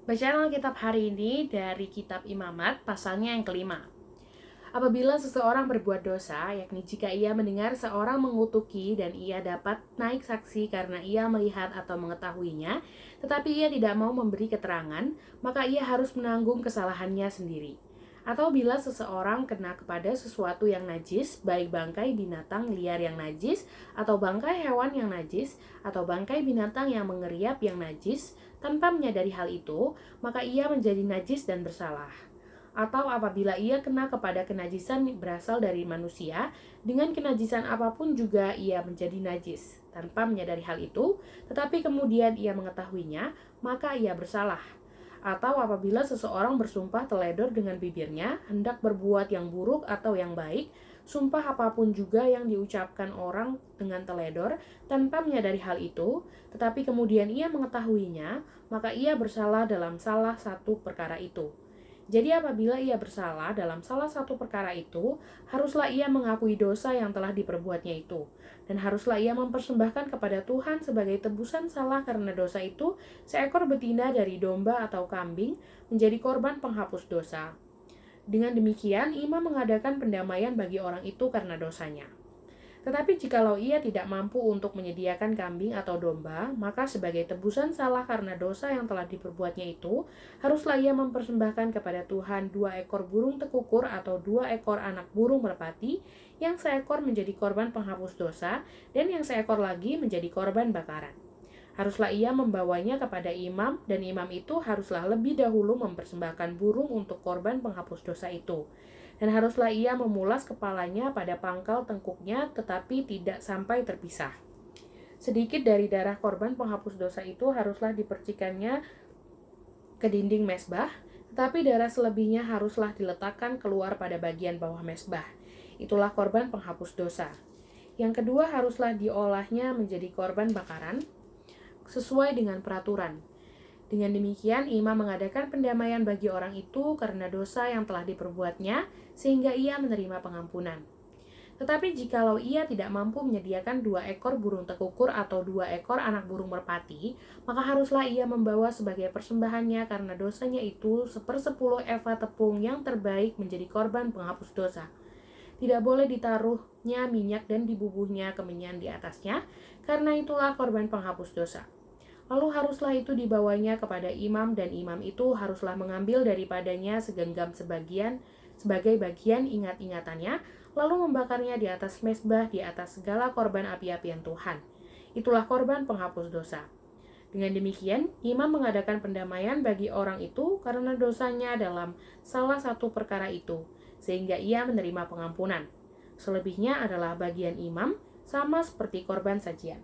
Bacaan Alkitab hari ini dari kitab Imamat, pasalnya yang kelima. Apabila seseorang berbuat dosa, yakni jika ia mendengar seorang mengutuki dan ia dapat naik saksi karena ia melihat atau mengetahuinya, tetapi ia tidak mau memberi keterangan, maka ia harus menanggung kesalahannya sendiri. Atau bila seseorang kena kepada sesuatu yang najis, baik bangkai binatang liar yang najis, atau bangkai hewan yang najis, atau bangkai binatang yang mengeriap yang najis, tanpa menyadari hal itu, maka ia menjadi najis dan bersalah. Atau apabila ia kena kepada kenajisan berasal dari manusia, dengan kenajisan apapun juga ia menjadi najis. Tanpa menyadari hal itu, tetapi kemudian ia mengetahuinya, maka ia bersalah. Atau apabila seseorang bersumpah teledor dengan bibirnya, hendak berbuat yang buruk atau yang baik, sumpah apapun juga yang diucapkan orang dengan teledor tanpa menyadari hal itu, tetapi kemudian ia mengetahuinya, maka ia bersalah dalam salah satu perkara itu. Jadi apabila ia bersalah dalam salah satu perkara itu, haruslah ia mengakui dosa yang telah diperbuatnya itu. Dan haruslah ia mempersembahkan kepada Tuhan sebagai tebusan salah karena dosa itu, seekor betina dari domba atau kambing menjadi korban penghapus dosa. Dengan demikian, imam mengadakan pendamaian bagi orang itu karena dosanya. Tetapi jikalau ia tidak mampu untuk menyediakan kambing atau domba, maka sebagai tebusan salah karena dosa yang telah diperbuatnya itu, haruslah ia mempersembahkan kepada Tuhan 2 ekor burung tekukur atau 2 ekor anak burung merpati, yang seekor menjadi korban penghapus dosa, dan yang seekor lagi menjadi korban bakaran. Haruslah ia membawanya kepada imam, dan imam itu haruslah lebih dahulu mempersembahkan burung untuk korban penghapus dosa itu. Dan haruslah ia memulas kepalanya pada pangkal tengkuknya, tetapi tidak sampai terpisah. Sedikit dari darah korban penghapus dosa itu haruslah dipercikannya ke dinding mesbah, tetapi darah selebihnya haruslah diletakkan keluar pada bagian bawah mesbah. Itulah korban penghapus dosa. Yang kedua, haruslah diolahnya menjadi korban bakaran sesuai dengan peraturan. Dengan demikian, imam mengadakan pendamaian bagi orang itu karena dosa yang telah diperbuatnya, sehingga ia menerima pengampunan. Tetapi jikalau ia tidak mampu menyediakan 2 ekor burung tekukur atau 2 ekor anak burung merpati, maka haruslah ia membawa sebagai persembahannya karena dosanya itu 1/10 eva tepung yang terbaik menjadi korban penghapus dosa. Tidak boleh ditaruhnya minyak dan dibubuhnya kemenyan di atasnya, karena itulah korban penghapus dosa. Lalu haruslah itu dibawanya kepada imam, dan imam itu haruslah mengambil daripadanya segenggam sebagai bagian ingat-ingatannya, lalu membakarnya di atas mezbah di atas segala korban api-apian Tuhan. Itulah korban penghapus dosa. Dengan demikian, imam mengadakan pendamaian bagi orang itu karena dosanya dalam salah satu perkara itu, sehingga ia menerima pengampunan. Selebihnya adalah bagian imam, sama seperti korban sajian.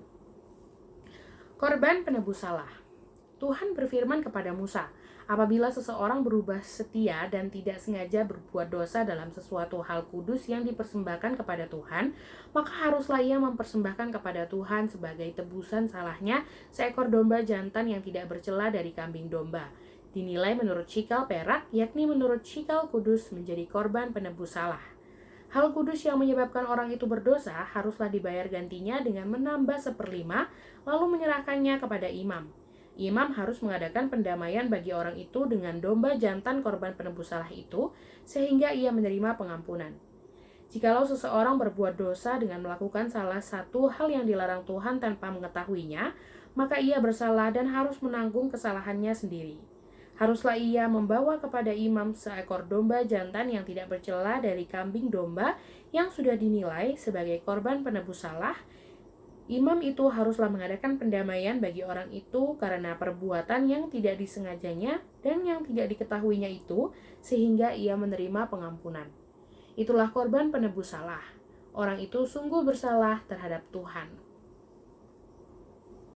Korban penebus salah. Tuhan berfirman kepada Musa, apabila seseorang berubah setia dan tidak sengaja berbuat dosa dalam sesuatu hal kudus yang dipersembahkan kepada Tuhan, maka haruslah ia mempersembahkan kepada Tuhan sebagai tebusan salahnya seekor domba jantan yang tidak bercela dari kambing domba. Dinilai menurut shikal perak, yakni menurut shikal kudus, menjadi korban penebus salah. Hal kudus yang menyebabkan orang itu berdosa haruslah dibayar gantinya dengan menambah 1/5, lalu menyerahkannya kepada imam. Imam harus mengadakan pendamaian bagi orang itu dengan domba jantan korban penebus salah itu, sehingga ia menerima pengampunan. Jikalau seseorang berbuat dosa dengan melakukan salah satu hal yang dilarang Tuhan tanpa mengetahuinya, maka ia bersalah dan harus menanggung kesalahannya sendiri. Haruslah ia membawa kepada imam seekor domba jantan yang tidak bercela dari kambing domba yang sudah dinilai sebagai korban penebus salah. Imam itu haruslah mengadakan pendamaian bagi orang itu karena perbuatan yang tidak disengajanya dan yang tidak diketahuinya itu, sehingga ia menerima pengampunan. Itulah korban penebus salah. Orang itu sungguh bersalah terhadap Tuhan.